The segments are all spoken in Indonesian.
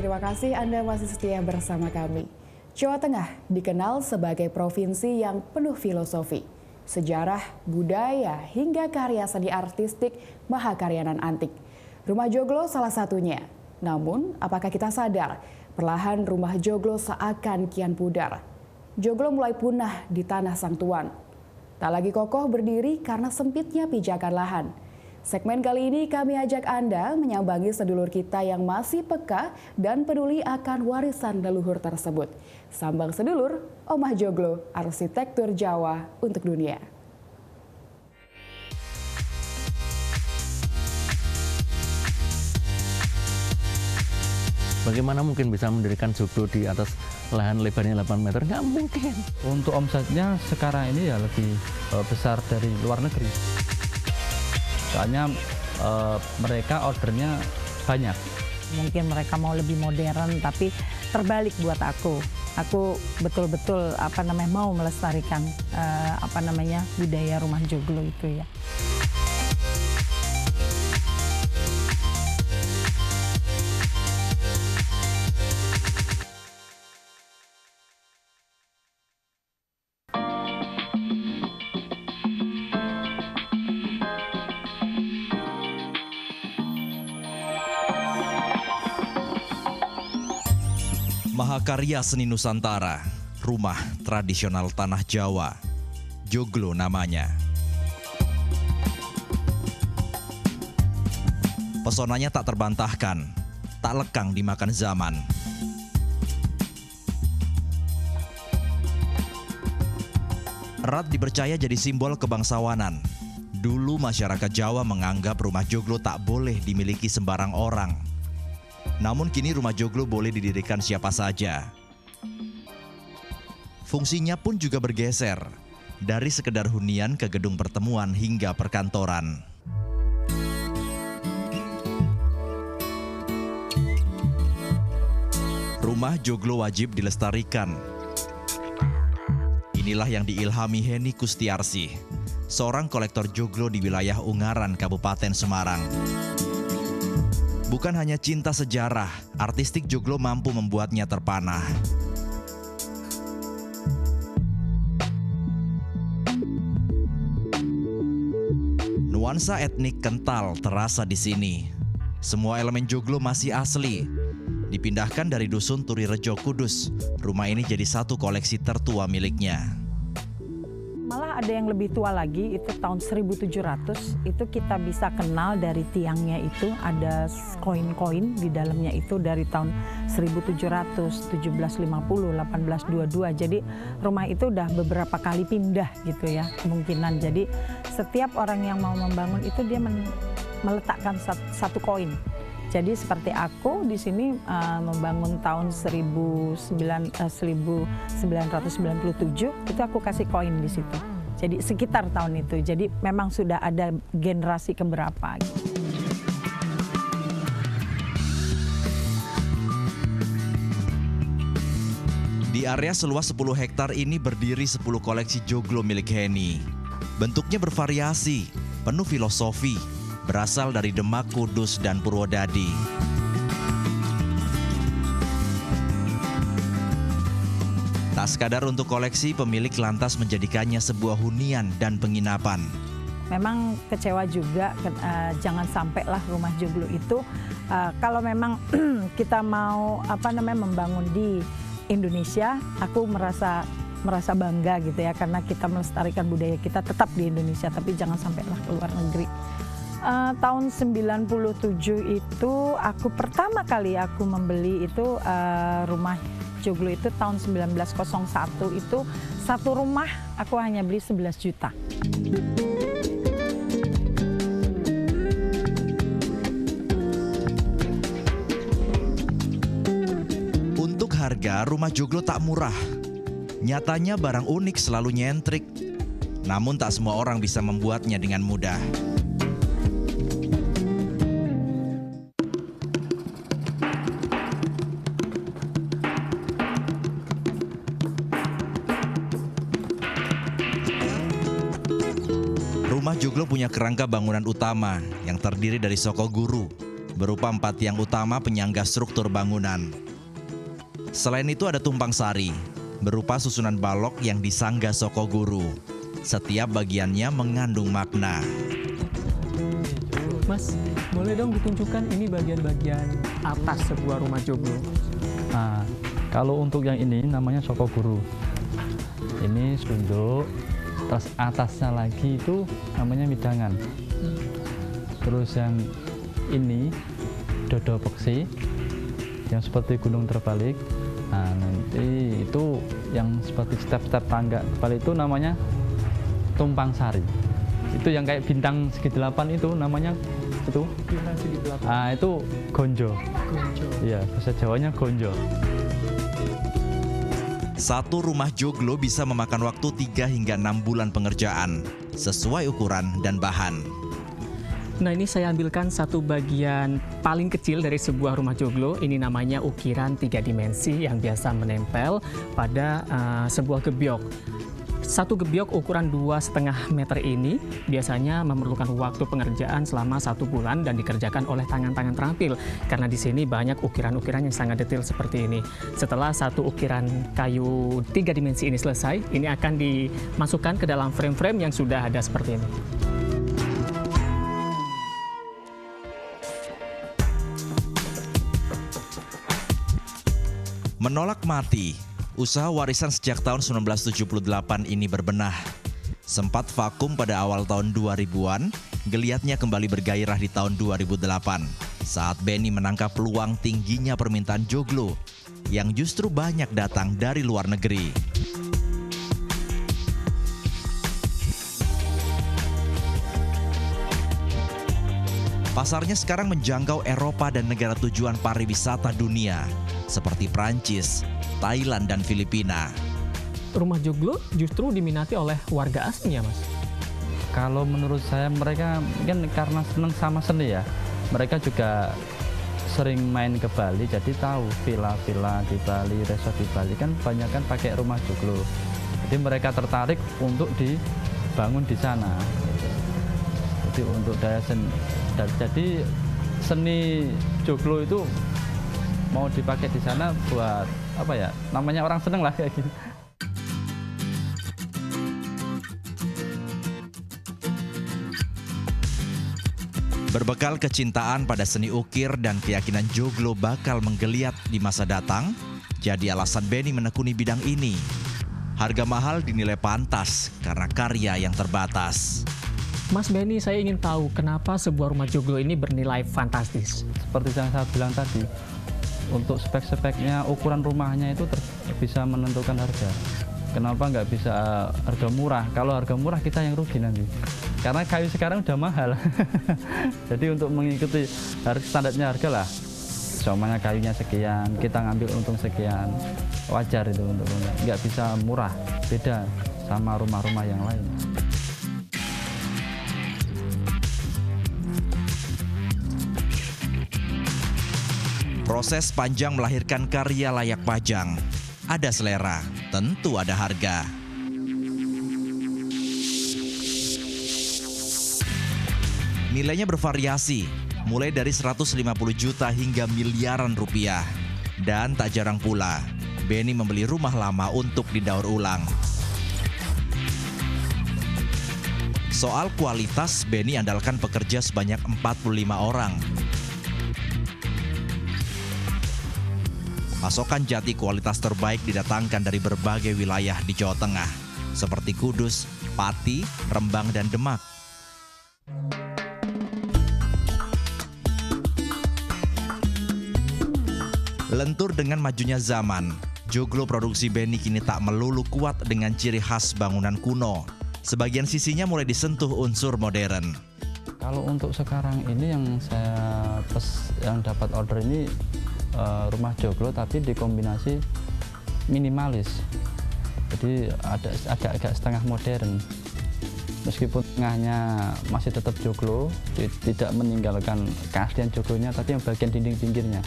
terima kasih Anda masih setia bersama kami. Jawa Tengah dikenal sebagai provinsi yang penuh filosofi, sejarah, budaya, hingga karya seni artistik mahakaryanan antik. Rumah Joglo salah satunya. Namun, apakah kita sadar, perlahan rumah Joglo seakan kian pudar. Joglo mulai punah di tanah sang tuan. Tak lagi kokoh berdiri karena sempitnya pijakan lahan. Segmen kali ini kami ajak Anda menyambangi sedulur kita yang masih peka dan peduli akan warisan leluhur tersebut. Sambang sedulur, Omah Joglo, arsitektur Jawa untuk dunia. Bagaimana mungkin bisa mendirikan joglo di atas lahan lebarnya 8 meter? Nggak mungkin. Untuk omsetnya sekarang ini ya lebih besar dari luar negeri. Soalnya mereka ordernya banyak. Mungkin mereka mau lebih modern, tapi terbalik buat aku. Aku betul-betul mau melestarikan budaya rumah joglo itu ya. Mahakarya Seni Nusantara, rumah tradisional tanah Jawa, joglo namanya. Pesonanya tak terbantahkan, tak lekang dimakan zaman. Erat dipercaya jadi simbol kebangsawanan. Dulu masyarakat Jawa menganggap rumah joglo tak boleh dimiliki sembarang orang. Namun kini rumah joglo boleh didirikan siapa saja. Fungsinya pun juga bergeser, dari sekedar hunian ke gedung pertemuan hingga perkantoran. Rumah joglo wajib dilestarikan. Inilah yang diilhami Heni Kustiarsih, seorang kolektor joglo di wilayah Ungaran, Kabupaten Semarang. Bukan hanya cinta sejarah, artistik joglo mampu membuatnya terpanah. Nuansa etnik kental terasa di sini. Semua elemen joglo masih asli. Dipindahkan dari dusun Turirejo, Kudus, rumah ini jadi satu koleksi tertua miliknya. Malah ada yang lebih tua lagi, itu tahun 1700, itu kita bisa kenal dari tiangnya itu, ada koin-koin di dalamnya itu dari tahun 1700, 1750, 1822. Jadi rumah itu udah beberapa kali pindah gitu ya, kemungkinan. Jadi setiap orang yang mau membangun itu dia meletakkan satu koin. Jadi seperti aku di sini membangun tahun 1997, itu aku kasih koin di situ. Jadi sekitar tahun itu. Jadi memang sudah ada generasi keberapa. Di area seluas 10 hektar ini berdiri 10 koleksi joglo milik Heni. Bentuknya bervariasi, penuh filosofi. Berasal dari Demak, Kudus, dan Purwodadi. Tak sekadar untuk koleksi, pemilik lantas menjadikannya sebuah hunian dan penginapan. Memang kecewa juga, jangan sampailah rumah joglo itu, kalau memang kita mau membangun di Indonesia, aku merasa bangga gitu ya, karena kita melestarikan budaya kita tetap di Indonesia, tapi jangan sampailah ke luar negeri. Tahun 97 itu pertama kali aku membeli itu rumah joglo itu tahun 1901 itu satu rumah aku hanya beli 11 juta. Untuk harga, rumah joglo tak murah. Nyatanya barang unik selalu nyentrik. Namun tak semua orang bisa membuatnya dengan mudah. Rumah joglo punya kerangka bangunan utama yang terdiri dari soko guru, berupa 4 tiang utama penyangga struktur bangunan. Selain itu ada tumpang sari, berupa susunan balok yang disangga soko guru. Setiap bagiannya mengandung makna. Mas, boleh dong ditunjukkan ini bagian-bagian atas sebuah rumah joglo? Nah, kalau untuk yang ini namanya soko guru. Ini sunduk, terus atasnya lagi itu namanya midangan. Terus yang ini dodo peksi, yang seperti gunung terbalik. Nah, nanti itu yang seperti step-step tangga terbalik itu namanya tumpang sari. Itu yang kayak bintang segi 8 itu namanya itu. Bintang segi 8. Ah, itu gonjo. Gonjo. Iya, bahasa Jawanya gonjo. Satu rumah joglo bisa memakan waktu 3 hingga 6 bulan pengerjaan, sesuai ukuran dan bahan. Nah, ini saya ambilkan satu bagian paling kecil dari sebuah rumah joglo. Ini namanya ukiran 3 dimensi yang biasa menempel pada sebuah gebyok. Satu gebyok ukuran 2,5 meter ini biasanya memerlukan waktu pengerjaan selama 1 bulan dan dikerjakan oleh tangan-tangan terampil. Karena di sini banyak ukiran-ukiran yang sangat detail seperti ini. Setelah satu ukiran kayu 3 dimensi ini selesai, ini akan dimasukkan ke dalam frame-frame yang sudah ada seperti ini. Menolak mati, usaha warisan sejak tahun 1978 ini berbenah. Sempat vakum pada awal tahun 2000-an, geliatnya kembali bergairah di tahun 2008 saat Benny menangkap peluang tingginya permintaan joglo yang justru banyak datang dari luar negeri. Pasarnya sekarang menjangkau Eropa dan negara tujuan pariwisata dunia seperti Prancis, Thailand, dan Filipina. Rumah joglo justru diminati oleh warga asing ya, Mas? Kalau menurut saya mereka mungkin karena senang sama seni ya. Mereka juga sering main ke Bali, jadi tahu villa-villa di Bali, resort di Bali kan banyak kan pakai rumah joglo. Jadi mereka tertarik untuk dibangun di sana. Jadi untuk daya seni. Jadi seni joglo itu mau dipakai di sana buat apa ya? Namanya orang seneng lah kayak gitu. Berbekal kecintaan pada seni ukir dan keyakinan joglo bakal menggeliat di masa datang, jadi alasan Benny menekuni bidang ini. Harga mahal dinilai pantas karena karya yang terbatas. Mas Benny, saya ingin tahu kenapa sebuah rumah joglo ini bernilai fantastis. Seperti yang saya bilang tadi, untuk spek-speknya, ukuran rumahnya itu bisa menentukan harga. Kenapa nggak bisa harga murah? Kalau harga murah kita yang rugi nanti. Karena kayu sekarang udah mahal. Jadi untuk mengikuti standarnya harga lah. Soalnya kayunya sekian, kita ngambil untung sekian. Wajar itu untuk nggak bisa murah. Beda sama rumah-rumah yang lain. Proses panjang melahirkan karya layak pajang. Ada selera, tentu ada harga. Nilainya bervariasi, mulai dari 150 juta hingga miliaran rupiah. Dan tak jarang pula, Benny membeli rumah lama untuk didaur ulang. Soal kualitas, Benny andalkan pekerja sebanyak 45 orang. Pasokan jati kualitas terbaik didatangkan dari berbagai wilayah di Jawa Tengah, seperti Kudus, Pati, Rembang, dan Demak. Lentur dengan majunya zaman, joglo produksi Benny kini tak melulu kuat dengan ciri khas bangunan kuno. Sebagian sisinya mulai disentuh unsur modern. Kalau untuk sekarang ini yang dapat order ini rumah joglo tapi dikombinasi minimalis. Jadi ada agak-agak setengah modern. Meskipun tengahnya masih tetap joglo, tidak meninggalkan keaslian joglonya, tapi yang bagian dinding pinggirnya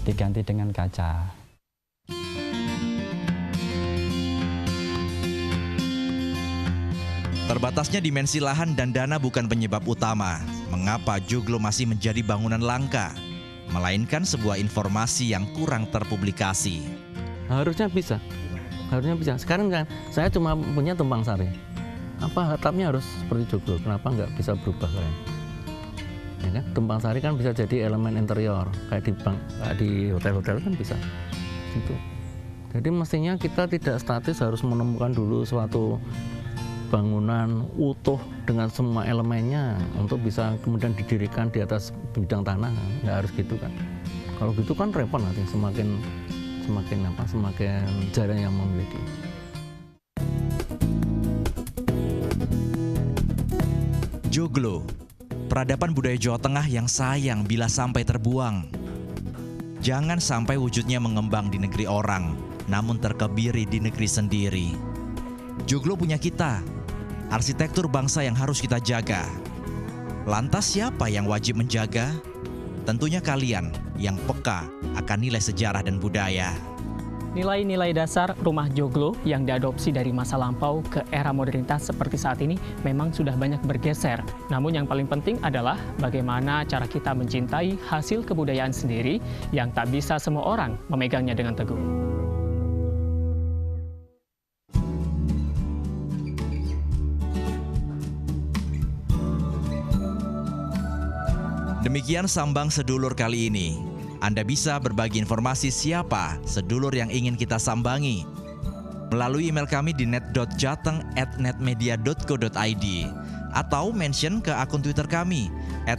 diganti dengan kaca. Terbatasnya dimensi lahan dan dana bukan penyebab utama. mengapa joglo masih menjadi bangunan langka, melainkan sebuah informasi yang kurang terpublikasi. Harusnya bisa. Sekarang kan saya cuma punya tumpang sari. Apa atapnya harus seperti joglo? Kenapa nggak bisa berubah kalian? Ya kan? Tumpang sari kan bisa jadi elemen interior, kayak di hotel-hotel kan bisa. Gitu. Jadi mestinya kita tidak statis harus menemukan dulu suatu bangunan utuh dengan semua elemennya untuk bisa kemudian didirikan di atas bidang tanah. Nggak harus gitu kan. Kalau gitu kan repot nanti, semakin jarang yang memiliki. Joglo, peradaban budaya Jawa Tengah yang sayang bila sampai terbuang. Jangan sampai wujudnya mengembang di negeri orang, namun terkebiri di negeri sendiri. Joglo punya kita, arsitektur bangsa yang harus kita jaga. Lantas siapa yang wajib menjaga? Tentunya kalian yang peka akan nilai sejarah dan budaya. Nilai-nilai dasar rumah joglo yang diadopsi dari masa lampau ke era modernitas seperti saat ini memang sudah banyak bergeser. Namun yang paling penting adalah bagaimana cara kita mencintai hasil kebudayaan sendiri yang tak bisa semua orang memegangnya dengan teguh. Demikian Sambang Sedulur kali ini. Anda bisa berbagi informasi siapa sedulur yang ingin kita sambangi melalui email kami di net.jateng@netmedia.co.id atau mention ke akun Twitter kami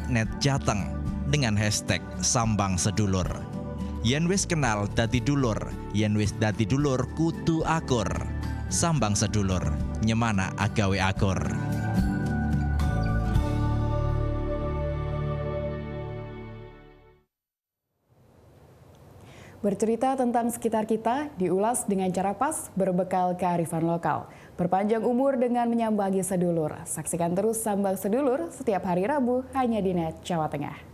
@netjateng dengan hashtag Sambang Sedulur. Yen wis kenal dadi dulur, yen wis dadi dulur kudu akur. Sambang Sedulur, nyemana agawe akur. Bercerita tentang sekitar kita, diulas dengan cara pas, berbekal kearifan lokal. Perpanjang umur dengan menyambangi sedulur. Saksikan terus Sambang Sedulur setiap hari Rabu hanya di Net Jawa Tengah.